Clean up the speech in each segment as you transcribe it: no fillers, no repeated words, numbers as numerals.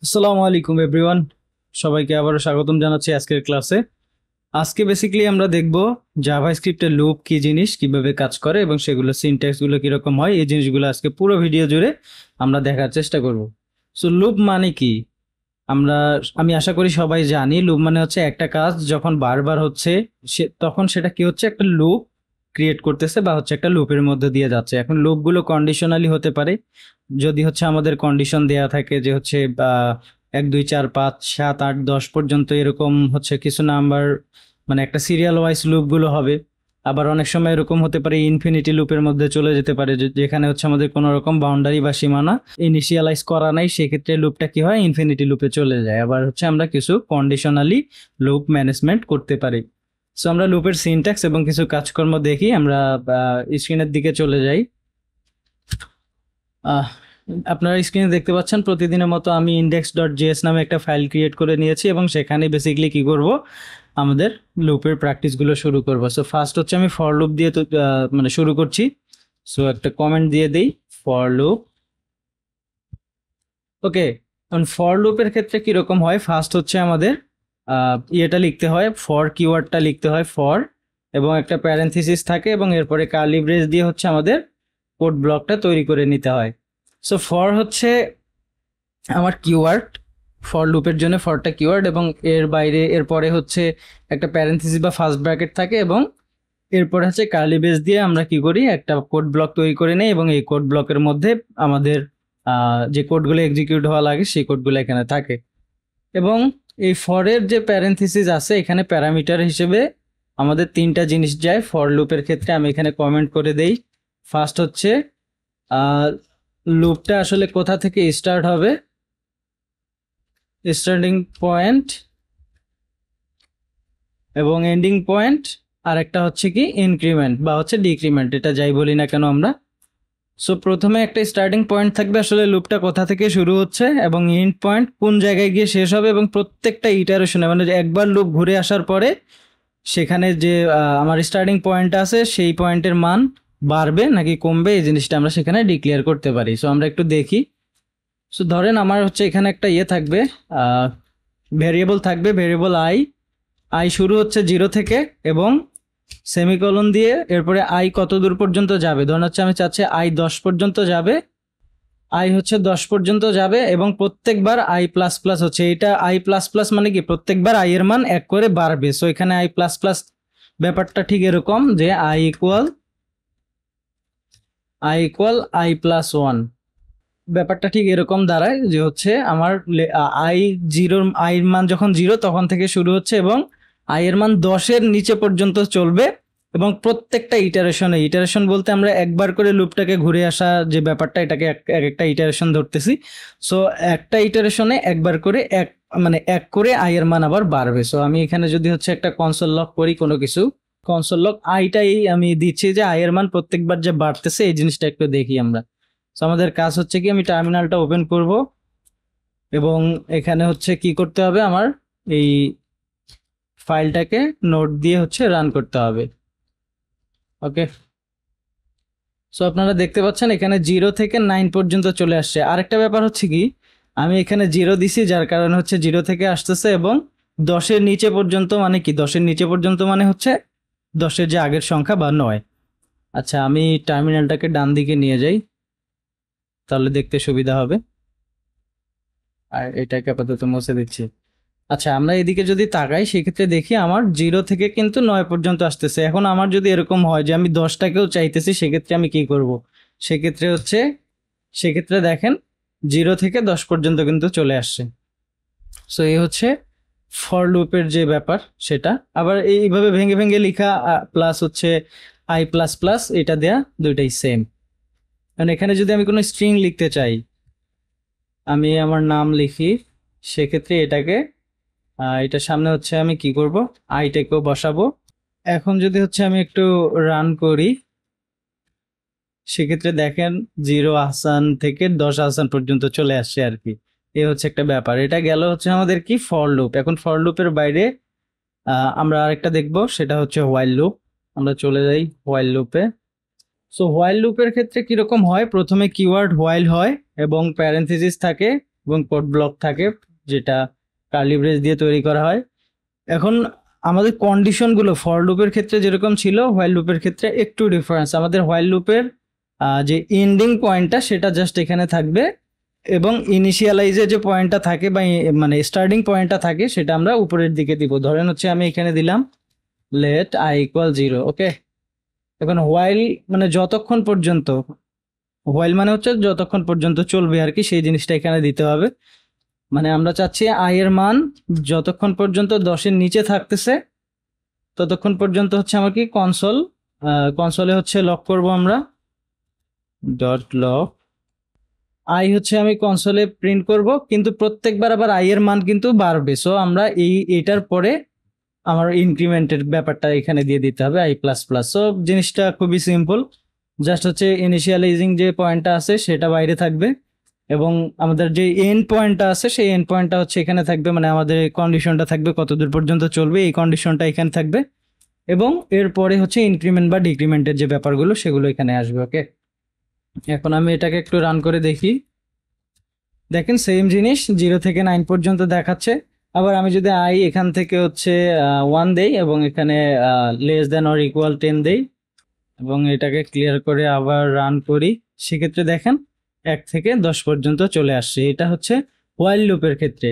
আসসালামু আলাইকুম এভরিওয়ান, সবাইকে আবারও স্বাগতম জানাচ্ছি আজকের ক্লাসে। আজকে বেসিক্যালি আমরা দেখব জাভাস্ক্রিপ্টের লুপ কি জিনিস, কিভাবে কাজ করে এবং সেগুলো সিনট্যাক্স গুলো কিরকম হয়। এই জিনিসগুলো আজকে পুরো ভিডিও জুড়ে আমরা দেখার চেষ্টা করব। সো লুপ মানে কি আমরা আমি আশা করি সবাই জানি। লুপ মানে হচ্ছে একটা কাজ যখন বারবার হচ্ছে তখন সেটা কি হচ্ছে, একটা লুপ ক্রিয়েট করতেছে বা হচ্ছে একটা লুপের মধ্যে দিয়ে যাচ্ছে। এখন লুপগুলো কন্ডিশনালি হতে পারে। যদি হচ্ছে আমাদের কন্ডিশন দেয়া থাকে যে হচ্ছে 1 2 4 5 7 8 10 পর্যন্ত এরকম হচ্ছে কিছু নাম্বার, মানে একটা সিরিয়াল ওয়াইজ লুপগুলো হবে। আবার অনেক সময় এরকম হতে পারে ইনফিনিটি লুপের মধ্যে চলে যেতে পারে, যেখানে হচ্ছে আমাদের কোনো রকম বাউন্ডারি বা সীমানা ইনিশিয়ালাইজ করা নাই, সেক্ষেত্রে লুপটা কি হয়, ইনফিনিটি লুপে চলে যায়। আবার হচ্ছে আমরা কিছু কন্ডিশনালি লুপ ম্যানেজমেন্ট করতে পারি। সো আমরা লুপের সিনট্যাক্স এবং কিছু কাজকর্ম দেখি। আমরা স্ক্রিনের দিকে চলে যাই। আহ, আপনারা স্ক্রিনে দেখতে পাচ্ছেন প্রতিদিনের মতো আমি index.js নামে একটা ফাইল ক্রিয়েট করে নিয়েছি এবং সেখানে বেসিক্যালি কি করব, আমাদের লুপের প্র্যাকটিসগুলো শুরু করব। সো ফার্স্ট হচ্ছে আমি ফর লুপ দিয়ে মানে শুরু করছি। সো একটা কমেন্ট দিয়ে দেই, ফর লুপ। ওকে, এখন ফর লুপের ক্ষেত্রে কিরকম হয়, ফার্স্ট হচ্ছে আমাদের ইয়েটা লিখতে হয়, ফর কিওয়ার্ডটা লিখতে হয়, ফর, এবং একটা প্যারেনথিসিস থাকে এবং এরপরে কার্লি ব্রেস দিয়ে হচ্ছে আমাদের কোড ব্লকটা তৈরি করে নিতে হয়। সো ফর হচ্ছে আমার কিওয়ার্ড, ফর লুপের জন্য ফরটা কিওয়ার্ড, এবং এর বাইরে এরপরে হচ্ছে একটা প্যারেনথিসিস বা ফার্স্ট ব্র্যাকেট থাকে, এবং এরপর হচ্ছে কার্লি ব্রেস দিয়ে আমরা কি করি, একটা কোড ব্লক তৈরি করে নেই, এবং এই কোড ব্লকের মধ্যে আমাদের যে কোডগুলো এক্সিকিউট হওয়া লাগে সেই কোডগুলো এখানে থাকে। এবং এই ফরের যে প্যারেনথিসিস আছে, এখানে প্যারামিটার হিসেবে আমাদের তিনটা জিনিস যায় ফর লুপের ক্ষেত্রে। আমি এখানে কমেন্ট করে দেই। ফার্স্ট হচ্ছে লুপটা আসলে কোথা থেকে স্টার্ট হবে, স্টার্টিং পয়েন্ট এবং এন্ডিং পয়েন্ট, আর একটা হচ্ছে কি ইনক্রিমেন্ট বা হচ্ছে ডিক্রিমেন্ট, এটা যাই বলি না কেন আমরা। সো প্রথমে একটা স্টার্টিং পয়েন্ট থাকবে, আসলে লুপটা কোথা থেকে শুরু হচ্ছে, এবং এন্ড পয়েন্ট কোন জায়গায় গিয়ে শেষ হবে, এবং প্রত্যেকটা ইটারেশনে মানে যে একবার লুপ ঘুরে আসার পরে সেখানে যে আমার স্টার্টিং পয়েন্ট আছে সেই পয়েন্টের মান বাড়বে নাকি কমবে, এই জিনিসটা আমরা সেখানে ডিক্লেয়ার করতে পারি। সো আমরা একটু দেখি। সো ধরেন আমার হচ্ছে এখানে একটা ইয়ে থাকবে, ভেরিয়েবল থাকবে, ভেরিয়েবল আই। আই শুরু হচ্ছে 0 থেকে এবং সেমিকোলন দিয়ে এরপরে আই কত দূর পর্যন্ত যাবে, ধরুন হচ্ছে আমি চাচ্ছি আই 10 পর্যন্ত যাবে। আই হচ্ছে 10 পর্যন্ত যাবে এবং প্রত্যেকবার আই প্লাস প্লাস হচ্ছে, এটা আই প্লাস প্লাস মানে কি প্রত্যেকবার আই এর মান 1 করে বাড়বে। সো এখানে আই প্লাস প্লাস ব্যাপারটা ঠিক এরকম যে আই প্লাস 1, ব্যাপারটা ঠিক এরকম দাঁড়ায় যে হচ্ছে আমার আই জিরোর আই এর মান যখন 0 তখন থেকে শুরু হচ্ছে এবং আই এর মান 10-এর নিচে পর্যন্ত চলবে। এবং প্রত্যেকটা ইটারেশন বলতে আমরা একবার করে লুপটাকে ঘুরে আসা যে ব্যাপারটা, এটাকে এক একটা ইটারেশন ধরতেছি। সো একটা ইটারেশনে একবার করে মানে এক করে আই এর মান আবার বাড়বে। সো আমি এখানে যদি হচ্ছে একটা কনসোল লক করি, কোনো কিছু কনসোল লক আইটাই আমি দিচ্ছি যে আই এর মান প্রত্যেকবার যে বাড়তেছে এই জিনিসটা একটু দেখি আমরা। সো আমাদের কাজ হচ্ছে কি, আমি টার্মিনালটা ওপেন করব এবং এখানে হচ্ছে কি করতে হবে, আমার এই ফাইলটাকে নোট দিয়ে হচ্ছে রান করতে হবে। ওকে, সো আপনারা দেখতে পাচ্ছেন এখানে 0 থেকে 9 পর্যন্ত চলে আসছে। আরেকটা ব্যাপার হচ্ছে কি, আমি এখানে 0 দিছি যার কারণে হচ্ছে 0 থেকে আসতেছে, এবং 10-এর নিচে পর্যন্ত মানে কি, 10-এর নিচে পর্যন্ত মানে হচ্ছে 10-এর যে আগের সংখ্যা বা 9। আচ্ছা, আমি টার্মিনালটাকে ডান দিকে নিয়ে যাই, তাহলে দেখতে সুবিধা হবে। আর এটাকে আপাতত মুছে দিচ্ছি। আচ্ছা, আমরা এদিকে যদি তাকাই সেক্ষেত্রে দেখি আমার 0 থেকে কিন্তু 9 পর্যন্ত আসতেছে। এখন আমার যদি এরকম হয় যে আমি 10টাকেও চাইতেছি, সেক্ষেত্রে আমি কি করব, সেক্ষেত্রে দেখেন 0 থেকে 10 পর্যন্ত কিন্তু চলে আসছে। সো এই হচ্ছে ফর লুপের যে ব্যাপার সেটা। আবার এইভাবে ভেঙে ভেঙে লেখা, প্লাস হচ্ছে আই প্লাস প্লাস, এটা দেয়া দুইটাই সেম। কারণ এখানে যদি আমি কোনো স্ট্রিং লিখতে চাই, আমি আমার নাম লিখি, সেক্ষেত্রে এটার সামনে হচ্ছে আমি কি করব, আইটাকেও বসাবো। এখন যদি হচ্ছে আমি একটু রান করি, সেক্ষেত্রে দেখেন 0 আহসান থেকে 10 আহসান পর্যন্ত চলে আসছে আর কি। এই হচ্ছে একটা ব্যাপার। এটা গেল হচ্ছে আমাদের কি ফর লুপ। এখন ফর লুপের বাইরে আমরা আরেকটা দেখব, সেটা হচ্ছে হোয়াইল লুপ। আমরা চলে যাই হোয়াইল লুপে। সো হোয়াইল লুপের ক্ষেত্রে কিরকম হয়, প্রথমে কিওয়ার্ড হোয়াইল হয় এবং প্যারেনথিসিস থাকে, এবং কোড ব্লক থাকে, যেটা কার্লি ব্রেস দিয়ে তৈরি করা হয়। এখন আমাদের কন্ডিশনগুলো ফর লুপের ক্ষেত্রে যেরকম ছিল, হোয়াইল লুপের ক্ষেত্রে একটু ডিফারেন্স। আমাদের হোয়াইল লুপের যে এন্ডিং পয়েন্টটা সেটা জাস্ট এখানে থাকবে, এবং ইনিশিয়ালাইজে যে পয়েন্টটা থাকে বা মানে স্টার্টিং পয়েন্টটা থাকে সেটা আমরা উপরের দিকে দিব। ধরেন হচ্ছে আমি এখানে দিলাম লেট i ইকুয়াল 0। ওকে, এখন হোয়াইল মানে যতক্ষণ পর্যন্ত, হোয়াইল মানে হচ্ছে যতক্ষণ পর্যন্ত চলবে আর কি, সেই জিনিসটা এখানে দিতে হবে। মানে আমরা চাচ্ছি i এর মান যতক্ষণ পর্যন্ত 10-এর নিচে থাকতেছে ততক্ষণ পর্যন্ত হচ্ছে আমার কি কনসোলে হচ্ছে লক করব আমরা, ডট লক i হচ্ছে আমি কনসোলে প্রিন্ট করব, কিন্তু প্রত্যেকবার আবার i এর মান কিন্তু বাড়বে। সো আমরা এইটার পরে আমার ইনক্রিমেন্টের ব্যাপারটা এখানে দিয়ে দিতে হবে i প্লাস প্লাস। সো জিনিসটা খুবই সিম্পল, জাস্ট হচ্ছে ইনিশিয়ালাইজিং যে পয়েন্টটা আছে সেটা বাইরে থাকবে, এবং আমাদের যে এন্ড পয়েন্টটা আছে সেই এন্ড পয়েন্টটা হচ্ছে এখানে থাকবে। মানে আমাদের কন্ডিশনটা থাকবে কতদূর পর্যন্ত চলবে, এই কন্ডিশনটা এখানে থাকবে, এবং এরপরে হচ্ছে ইনক্রিমেন্ট বা ডিক্রিমেন্টের যে ব্যাপারগুলো সেগুলো এখানে আসবে। ওকে, এখন আমি এটাকে একটু রান করে দেখি। দেখেন সেম জিনিস 0 থেকে 9 পর্যন্ত দেখাচ্ছে। আবার আমি যদি i এখান থেকে হচ্ছে 1 দেই এবং এখানে লেস দেন অর ইকুয়াল 10 দেই এবং এটাকে ক্লিয়ার করে আবার রান করি, সেক্ষেত্রে দেখেন 1 থেকে 10 পর্যন্ত চলে আসছে। এটা হচ্ছে হোয়াইল লুপের ক্ষেত্রে।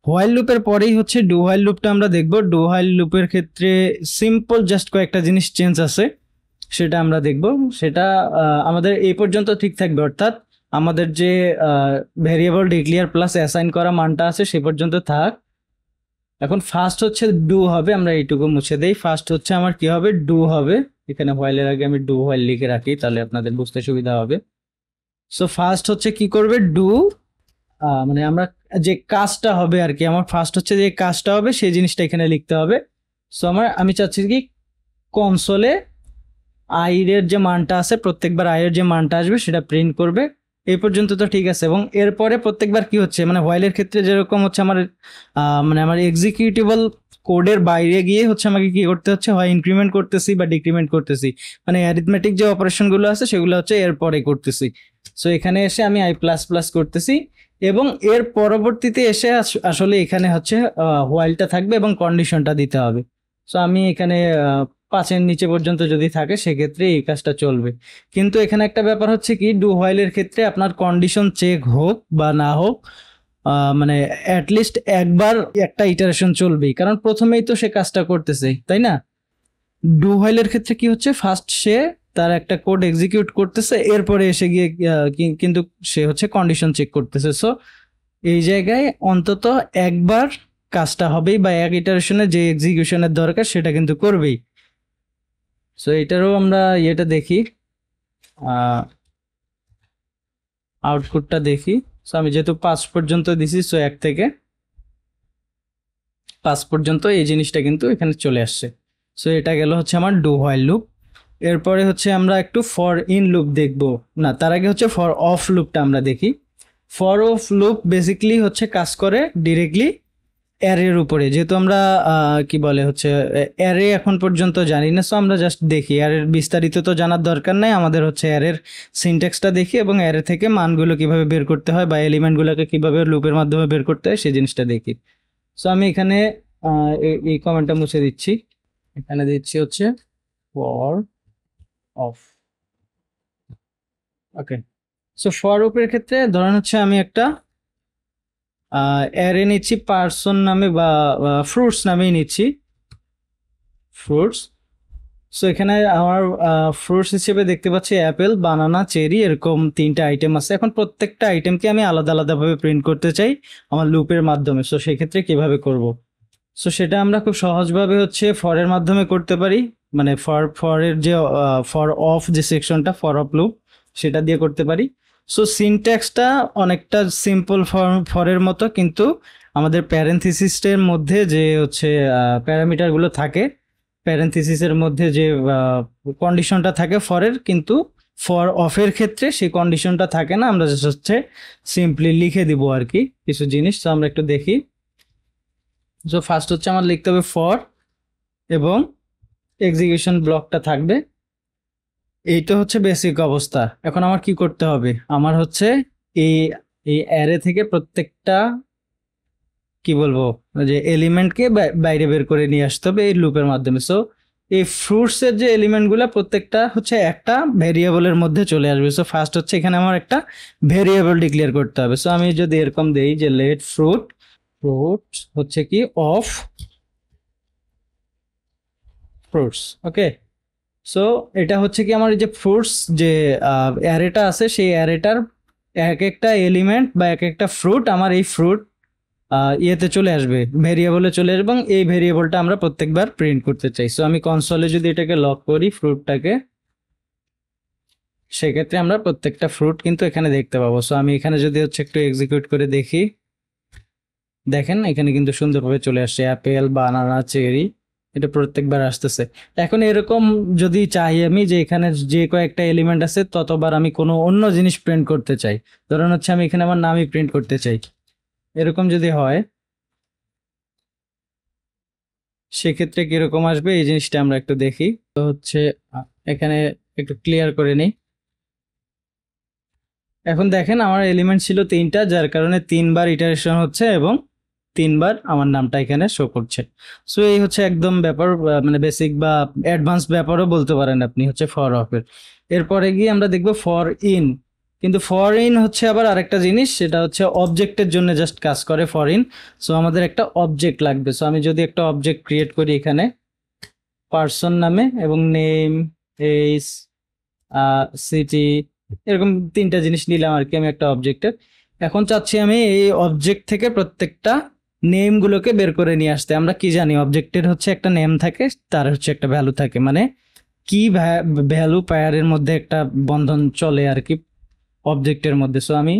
হোয়াইল লুপের পরেই হচ্ছে ডু হোয়াইল লুপটা আমরা দেখব। ডু হোয়াইল লুপের ক্ষেত্রে সিম্পল জাস্ট কয়েকটা জিনিস চেঞ্জ আছে, সেটা আমরা দেখব। সেটা আমাদের এই পর্যন্ত ঠিক থাকবে, অর্থাৎ আমাদের যে ভেরিয়েবল ডিক্লেয়ার প্লাস অ্যাসাইন করা মানটা আছে সে পর্যন্ত থাক। এখন ফার্স্ট হচ্ছে ডু হবে, আমরা এইটুকু মুছে দেই। ফার্স্ট হচ্ছে আমার কি হবে, ডু হবে। এখানে হোয়াইলের আগে আমি ডু হোয়াইল লিখে রাখি, তাহলে আপনাদের বুঝতে সুবিধা হবে। সো ফার্স্ট হচ্ছে কি করবে, ডু মানে আমরা যে কাজটা হবে আর কি, আমার ফার্স্ট হচ্ছে যে কাজটা হবে সেই জিনিসটা এখানে লিখতে হবে। সো আমি চাচ্ছি কি কনসোলে এর যে মানটা আছে, প্রত্যেকবার এর যে মানটা আসবে সেটা প্রিন্ট করবে। এই পর্যন্ত তো ঠিক আছে। এবং এরপরে প্রত্যেকবার কি হচ্ছে, মানে হোয়াইলের ক্ষেত্রে যেরকম হচ্ছে আমার মানে আমার এক্সিকিউটেবল কোডের বাইরে গিয়ে হচ্ছে আমাকে কি করতে হচ্ছে, হয় ইনক্রিমেন্ট করতেছি বা ডিক্রিমেন্ট করতেছি, মানে অ্যারিথমেটিক যে অপারেশনগুলো আছে সেগুলো হচ্ছে এরপরে করতেছি। সো এখানে এসে আমি i প্লাস প্লাস করতেছি, এবং এর পরবর্তীতে এসে আসলে এখানে হচ্ছে হোয়াইলটা থাকবে এবং কন্ডিশনটা দিতে হবে। সো আমি এখানে 5-এর নিচে পর্যন্ত যদি থাকে সেক্ষেত্রে এই কাজটা চলবে। কিন্তু এখানে একটা ব্যাপার হচ্ছে কি, ডু হোয়াইলের ক্ষেত্রে আপনার কন্ডিশন চেক হোক বা না হোক, মানে অ্যাটলিস্ট একবার একটা ইটারেশন চলবেই, কারণ প্রথমেই তো সে কাজটা করতেছে, তাই না? ডু হোয়াইলের ক্ষেত্রে কি হচ্ছে, ফার্স্ট সে তার একটা কোড এক্সিকিউট করতেছে, এরপরে এসে গিয়ে কিন্তু সে হচ্ছে কন্ডিশন চেক করতেছে। সো এই জায়গায় অন্তত একবার কাজটা হবেই, বা এক ইটারেশনে যে এক্সিকিউশনের দরকার সেটা কিন্তু করবেই। সো এটারও আমরা ইয়েটা দেখি, আউটপুটটা দেখি। সো আমি যেহেতু 5 পর্যন্ত দিছি, সো 1 থেকে 5 পর্যন্ত এই জিনিসটা কিন্তু এখানে চলে আসছে। সো এটা গেল হচ্ছে আমার ডু হোয়াইল লুপ। এরপরে হচ্ছে আমরা একটু ফর ইন লুপ দেখব, না তার আগে হচ্ছে ফর অফ লুপটা আমরা দেখি। ফর অফ লুপ বেসিক্যালি হচ্ছে কাজ করে ডিরেক্টলি অ্যারের উপরে। যেহেতু আমরা কি বলে হচ্ছে অ্যারে এখন পর্যন্ত জানি না, সো আমরা জাস্ট দেখি। অ্যারের বিস্তারিত তো জানার দরকার নাই, আমাদের হচ্ছে অ্যারের সিনট্যাক্সটা দেখি এবং অ্যারে থেকে মানগুলো কিভাবে বের করতে হয় বা এলিমেন্টগুলোকে কিভাবে লুপের মাধ্যমে বের করতে হয় সেই জিনিসটা দেখি। সো আমি এখানে এই কমেন্টটা মুছে দিচ্ছি, এখানে দিচ্ছি হচ্ছে ফর অফ। ওকে, সো ফর অফের ক্ষেত্রে ধরেন হচ্ছে আমি একটা অ্যারে নিচ্ছি পার্সন নামে বা ফ্রুটস নামেই নিচ্ছি, ফ্রুটস। সো এখানে আমার ফ্রুটস হিসেবে দেখতে পাচ্ছি অ্যাপেল, বানানা, চেরি, এরকম 3টা আইটেম আছে। এখন প্রত্যেকটা আইটেমকে আমি আলাদা আলাদাভাবে প্রিন্ট করতে চাই আমার লুপের মাধ্যমে। সো সেক্ষেত্রে কিভাবে করব? সো সেটা আমরা খুব সহজভাবে হচ্ছে ফরের মাধ্যমে করতে পারি, মানে ফরের যে ফর অফ যে সেকশনটা, ফর অফ লুপ, সেটা দিয়ে করতে পারি। সো সিনট্যাক্সটা অনেকটা সিম্পল ফরের মতো, কিন্তু আমাদের প্যারেনথিসিসের মধ্যে যে হচ্ছে প্যারামিটারগুলো থাকে, প্যারেনথিসিসের মধ্যে যে কন্ডিশনটা থাকে ফরের, কিন্তু ফর অফের ক্ষেত্রে সেই কন্ডিশনটা থাকে না। আমরা জাস্ট হচ্ছে সিম্পলি লিখে দিব আর কি কিছু জিনিস। তো আমরা একটু দেখি। সো ফার্স্ট হচ্ছে আমার লিখতে হবে ফর, এবং এক্সিকিউশন ব্লকটা থাকবে। এই তো হচ্ছে বেসিক অবস্থা। এখন আমার কি করতে হবে, আমার হচ্ছে এই এই অ্যারে থেকে প্রত্যেকটা কি বলবো যে এলিমেন্টকে বাইরে বের করে নিয়ে আসতে হবে এই লুপের মাধ্যমে। সো এই ফ্রুটস এর যে এলিমেন্ট গুলা প্রত্যেকটা হচ্ছে একটা ভেরিয়েবলের মধ্যে চলে আসবে। সো ফার্স্ট হচ্ছে এখানে আমার একটা ভেরিয়েবল ডিক্লেয়ার করতে হবে। সো আমি যদি এরকম দেই যে লেট ফ্রুট, ফ্রুট হচ্ছে কি অফ ফ্রুটস, ওকে। সো এটা হচ্ছে কি আমার এই যে ফ্রুটস যে অ্যারেটা আছে সেই অ্যারেটার এক একটা এলিমেন্ট বা এক একটা ফ্রুট আমার এই ফ্রুট ইয়েতে চলে আসবে, ভেরিয়েবলে চলে আসবে, এবং এই ভেরিয়েবলটা আমরা প্রত্যেকবার প্রিন্ট করতে চাই। সো আমি কনসোলে যদি এটাকে লক করি ফ্রুটটাকে, সেক্ষেত্রে আমরা প্রত্যেকটা ফ্রুট কিন্তু এখানে দেখতে পাবো। সো আমি এখানে যদি হচ্ছে একটু এক্সিকিউট করে দেখি, দেখেন এখানে কিন্তু সুন্দরভাবে চলে আসছে অ্যাপেল, বানানা, চেরি, এটা প্রত্যেকবার আসতেছে। এখন এরকম যদি চাই আমি যে এখানে যে কয়েকটা এলিমেন্ট আছে ততবার আমি কোনো অন্য জিনিস প্রিন্ট করতে চাই, ধরুন হচ্ছে আমি এখানে আমার নামই প্রিন্ট করতে চাই, এরকম যদি হয় সেক্ষেত্রে কিরকম আসবে এই জিনিসটা আমরা একটু দেখি। তো হচ্ছে এখানে একটু ক্লিয়ার করে নিই। এখন দেখেন আমার এলিমেন্ট ছিল 3টা, যার কারণে 3বার ইটারেশন হচ্ছে এবং 3বার আমার নামটা এখানে শো করছে। সো এই হচ্ছে একদম ব্যাপার, মানে বেসিক বা অ্যাডভান্স ব্যাপারও বলতে পারেন আপনি হচ্ছে ফর অফের। এরপরে গিয়ে আমরা দেখব ফর ইন। কিন্তু ফর ইন হচ্ছে আবার আরেকটা জিনিস, সেটা হচ্ছে অবজেক্টের জন্য জাস্ট কাজ করে ফর ইন। সো আমাদের একটা অবজেক্ট লাগবে। সো আমি যদি একটা অবজেক্ট ক্রিয়েট করি এখানে পার্সন নামে এবং নেম, এজ, সিটি, এরকম 3টা জিনিস নিলাম আর কি আমি একটা অবজেক্টের। এখন চাচ্ছি আমি এই অবজেক্ট থেকে প্রত্যেকটা নেম গুলোকে বের করে নিয়ে আসতে। আমরা কি জানি অবজেক্টের হচ্ছে একটা নেম থাকে, তার হচ্ছে একটা ভ্যালু থাকে, মানে কি ভ্যালু পায়ারের মধ্যে একটা বন্ধন চলে আর কি অবজেক্টের মধ্যে। সো আমি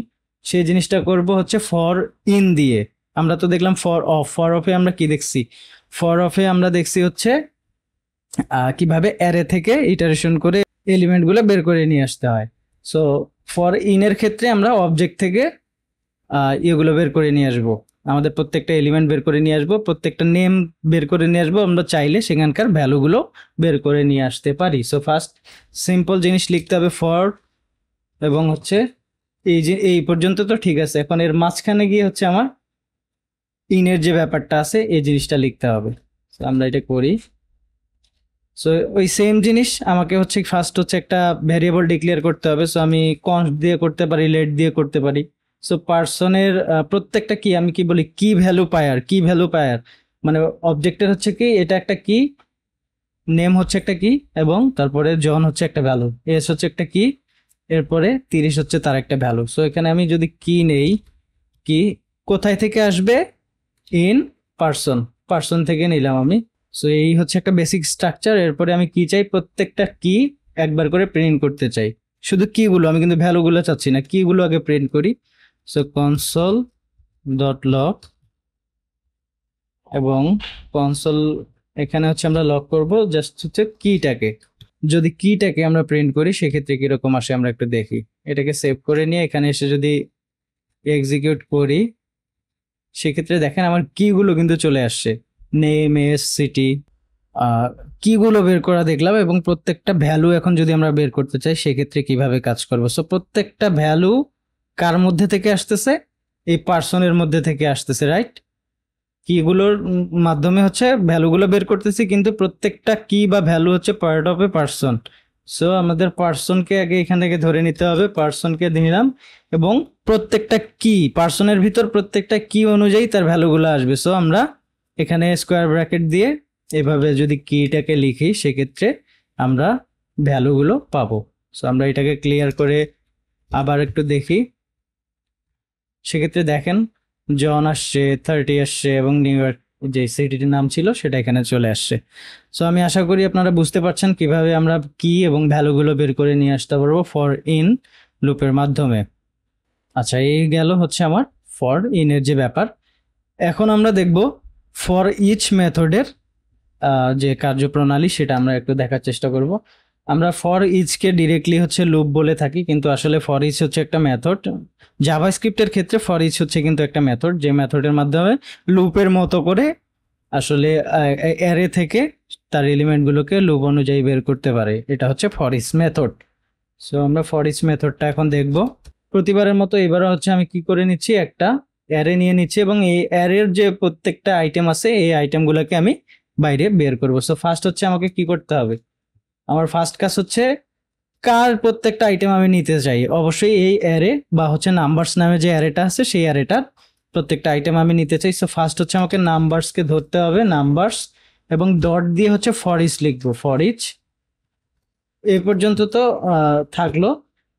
সেই জিনিসটা করব হচ্ছে ফর ইন দিয়ে। আমরা তো দেখলাম ফর অফ, ফর অফে আমরা কি দেখছি, ফর অফে আমরা দেখছি হচ্ছে কিভাবে অ্যারে থেকে ইটারেশন করে এলিমেন্টগুলো বের করে নিয়ে আসতে হয়। সো ফর ইনের ক্ষেত্রে আমরা অবজেক্ট থেকে ইয়েগুলো বের করে নিয়ে আসবো, আমাদের প্রত্যেকটা এলিমেন্ট বের করে নিয়ে আসবো, প্রত্যেকটা নেম বের করে নিয়ে আসবো, আমরা চাইলে সেখানকার ভ্যালুগুলো বের করে নিয়ে আসতে পারি। সো ফার্স্ট সিম্পল জিনিস লিখতে হবে ফর, এবং হচ্ছে এই যে এই পর্যন্ত তো ঠিক আছে। এখন এর মাঝখানে গিয়ে হচ্ছে আমার ইনের যে ব্যাপারটা আছে এই জিনিসটা লিখতে হবে। সো আমরা এটা করি। সো ওই সেম জিনিস আমাকে হচ্ছে ফার্স্ট হচ্ছে একটা ভ্যারিয়েবল ডিক্লেয়ার করতে হবে। সো আমি কনস্ট দিয়ে করতে পারি, লেট দিয়ে করতে পারি। সো পার্সনের প্রত্যেকটা কি আমি কি বলি, কি ভ্যালু পায়ার, কি ভ্যালু পায়ার মানে অবজেক্টের হচ্ছে কি এটা একটা কি, নেম হচ্ছে একটা কি, এবং তারপরে জন হচ্ছে একটা ভ্যালু, এস হচ্ছে একটা কি, এরপরে 30 হচ্ছে তার একটা ভ্যালু। সো এখানে আমি যদি কি নেই, কি কোথায় থেকে আসবে, ইন পার্সন, পার্সন থেকে নিলাম আমি। সো এই হচ্ছে একটা বেসিক স্ট্রাকচার। এরপরে আমি কি চাই, প্রত্যেকটা কি একবার করে প্রিন্ট করতে চাই, শুধু কিগুলো, আমি কিন্তু ভ্যালুগুলো চাচ্ছি না, কিগুলো আগে প্রিন্ট করি। সো কনসোল ডট লক, এবং কনসোল এখানে হচ্ছে আমরা লক করব জাস্ট হচ্ছে কিটাকে। যদি কিটাকে আমরা প্রিন্ট করি সেক্ষেত্রে কিরকম আসে আমরা একটু দেখি। এটাকে সেভ করে নিয়ে এখানে এসে যদি এক্সিকিউট করি সেক্ষেত্রে দেখেন আমার কিগুলো কিন্তু চলে আসছে, নেম, এস, সিটি, কিগুলো বের করা দেখলাম। এবং প্রত্যেকটা ভ্যালু এখন যদি আমরা বের করতে চাই সেক্ষেত্রে কিভাবে কাজ করবো। সো প্রত্যেকটা ভ্যালু কার মধ্যে থেকে আসতেছে, এই পার্সনের মধ্যে থেকে আসতেছে, রাইট। কিগুলোর মাধ্যমে হচ্ছে ভ্যালুগুলো বের করতেছি, কিন্তু প্রত্যেকটা কি বা ভ্যালু হচ্ছে part of a person. So আমাদের পার্সনকে আগে এখান থেকে ধরে নিতে হবে, পার্সনকে নিলাম, এবং প্রত্যেকটা কি পার্সনের ভিতর প্রত্যেকটা কি অনুযায়ী তার ভ্যালুগুলো আসবে। সো আমরা এখানে স্কোয়ার ব্র্যাকেট দিয়ে এভাবে যদি কিটাকে লিখি সেক্ষেত্রে আমরা ভ্যালুগুলো পাবো। সো আমরা এটাকে ক্লিয়ার করে আবার একটু দেখি, সেক্ষেত্রে দেখেন জন আসছে, 30 আসছে, এবং নিউ ইয়র্ক যে সিটির নাম ছিল সেটা এখানে চলে আসছে। সো আমি আশা করি আপনারা বুঝতে পারছেন কিভাবে আমরা কি এবং ভ্যালুগুলো বের করে নিয়ে আসতে পারবো ফর ইন লুপের মাধ্যমে। আচ্ছা, এই গেল হচ্ছে আমার ফর ইনের যে ব্যাপার। এখন আমরা দেখব ফর ইচ মেথডের যে কার্যপ্রণালী, সেটা আমরা একটু দেখার চেষ্টা করব। আমরা ফর ইচকে ডিরেক্টলি হচ্ছে লুপ বলে থাকি, কিন্তু আসলে ফর ইচ হচ্ছে একটা মেথড। জাভাস্ক্রিপ্টের ক্ষেত্রে ফর ইচ হচ্ছে কিন্তু একটা মেথড, যে মেথডের মাধ্যমে লুপের মতো করে আসলে অ্যারে থেকে তার এলিমেন্টগুলোকে লুপ অনুযায়ী বের করতে পারে, এটা হচ্ছে ফর ইচ মেথড। সো আমরা ফর ইচ মেথডটা এখন দেখব। প্রতিবারের মতো এবারে হচ্ছে আমি কি করে নিচ্ছি, একটা অ্যারে নিয়ে নিচ্ছি এবং এই অ্যারের যে প্রত্যেকটা আইটেম আছে এই আইটেমগুলোকে আমি বাইরে বের করবো। সো ফার্স্ট হচ্ছে আমাকে কি করতে হবে, আমার ফার্স্ট কাজ হচ্ছে কার প্রত্যেকটা আইটেম আমি নিতে চাই, অবশ্যই এই অ্যারে বা হচ্ছে নাম্বারস নামে যে অ্যারেটা আছে সেই অ্যারেটার প্রত্যেকটা আইটেম আমি নিতে চাই। সো ফার্স্ট হচ্ছে আমাকে নাম্বারসকে ধরতে হবে, নাম্বারস, এবং ডট দিয়ে হচ্ছে ফর ইচ লিখবো, ফর ইচ। এই পর্যন্ত তো থাকলো।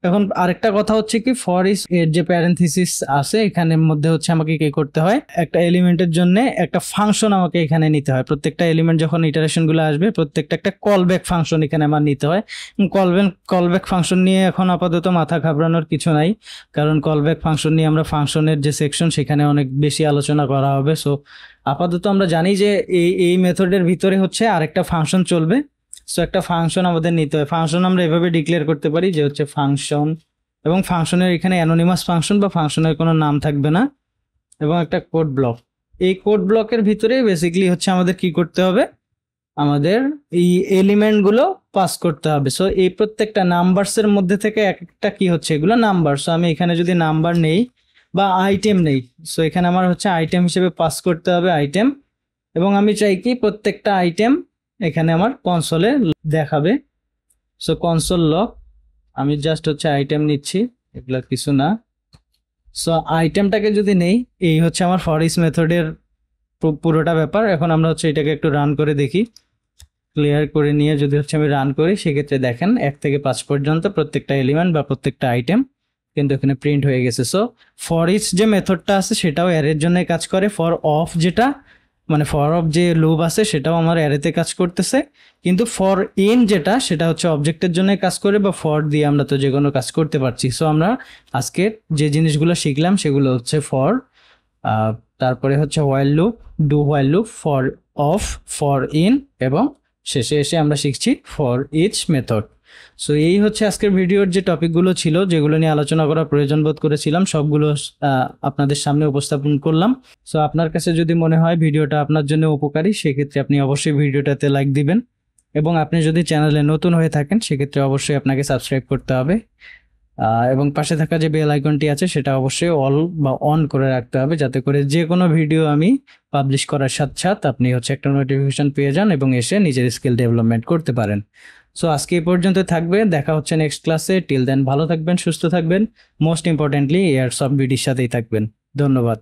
এখন আরেকটা কথা হচ্ছে কি, ফর ইচ এর যে প্যারেনথিসিস আছে এখানের মধ্যে হচ্ছে আমাকে কি করতে হয়, একটা এলিমেন্টের জন্য একটা ফাংশন আমাকে এখানে নিতে হয়। প্রত্যেকটা এলিমেন্ট যখন ইটারেশন গুলো আসবে প্রত্যেকটা একটা কল ব্যাক ফাংশন এখানে আমার নিতে হয়। কল ব্যাক ফাংশন নিয়ে এখন আপাতত মাথা ঘাবড়ানোর কিছু নাই, কারণ কল ব্যাক ফাংশন নিয়ে আমরা ফাংশনের যে সেকশন সেখানে অনেক বেশি আলোচনা করা হবে। সো আপাতত আমরা জানি যে এই মেথডের ভিতরে হচ্ছে আরেকটা ফাংশন চলবে। সো একটা ফাংশন আমাদের নিতে হয়। ফাংশন আমরা এভাবে ডিক্লেয়ার করতে পারি যে হচ্ছে ফাংশন, এবং ফাংশনের এখানে অ্যানোনিমাস ফাংশন বা ফাংশনের কোনো নাম থাকবে না, এবং একটা কোড ব্লক। এই কোড ব্লকের ভিতরে বেসিক্যালি হচ্ছে আমাদের কি করতে হবে, আমাদের এই এলিমেন্টগুলো পাস করতে হবে। সো এই প্রত্যেকটা নাম্বারসের মধ্যে থেকে এক একটা কি হচ্ছে, এগুলো নাম্বার। সো আমি এখানে যদি নাম্বার নেই বা আইটেম নেই, সো এখানে আমার হচ্ছে আইটেম হিসেবে পাস করতে হবে আইটেম, এবং আমি চাই কি প্রত্যেকটা আইটেম এখানে আমার কনসোলে দেখাবে। সো কনসোল লগ, আমি জাস্ট হচ্ছে আইটেম নিচ্ছি, এগুলা কিছু না। সো আইটেমটাকে যদি নেই, এই হচ্ছে আমার ফর ইচ মেথডের পুরোটা ব্যাপার। এখন আমরা হচ্ছে এটাকে একটু রান করে দেখি, ক্লিয়ার করে নিয়ে যদি হচ্ছে আমি রান করি, সেক্ষেত্রে দেখেন 1 থেকে 5 পর্যন্ত প্রত্যেকটা এলিমেন্ট বা প্রত্যেকটা আইটেম কিন্তু এখানে প্রিন্ট হয়ে গেছে। সো ফর ইচ যে মেথডটা আছে সেটাও অ্যারের জন্য কাজ করে, ফর অফ যেটা মানে ফর অফ যে লুপ আছে সেটাও আমার অ্যারেতে কাজ করতেছে, কিন্তু ফর ইন যেটা সেটা হচ্ছে অবজেক্টের জন্য কাজ করে, বা ফর দিয়ে আমরা তো যে কোনো কাজ করতে পারছি। সো আমরা আজকে যে জিনিসগুলো শিখলাম সেগুলো হচ্ছে ফর, তারপরে হচ্ছে while loop, do while loop, for of, for in, এবং শেষে এসে আমরা শিখছি ফর ইচ মেথড। সো এই হচ্ছে আজকের ভিডিওর যে টপিকগুলো ছিল, যেগুলো নিয়ে আলোচনা করার প্রয়োজন বোধ করেছিলাম, সবগুলো আপনাদের সামনে উপস্থাপন করলাম। সো আপনার কাছে যদি মনে হয় ভিডিওটা আপনার জন্য উপকারী, সেক্ষেত্রে আপনি অবশ্যই ভিডিওটাতে লাইক দিবেন, এবং আপনি যদি চ্যানেলে নতুন হয়ে থাকেন সেক্ষেত্রে অবশ্যই আপনাকে সাবস্ক্রাইব করতে হবে, এবং পাশে থাকা যে বেল আইকনটি আছে সেটা অবশ্যই অল বা অন করে রাখতে হবে, যাতে করে যে কোনো ভিডিও আমি পাবলিশ করার সাথে সাথে আপনি হচ্ছে একটা নোটিফিকেশন পেয়ে যান এবং এসে নিজের স্কিল ডেভেলপমেন্ট করতে পারেন। সো আজকে এই পর্যন্ত থাকবে, দেখা হচ্ছে নেক্সট ক্লাসে। টিল দেন ভালো থাকবেন, সুস্থ থাকবেন, মোস্ট ইম্পর্টেন্টলি এয়ারসফট বিডির সাথেই থাকবেন। ধন্যবাদ।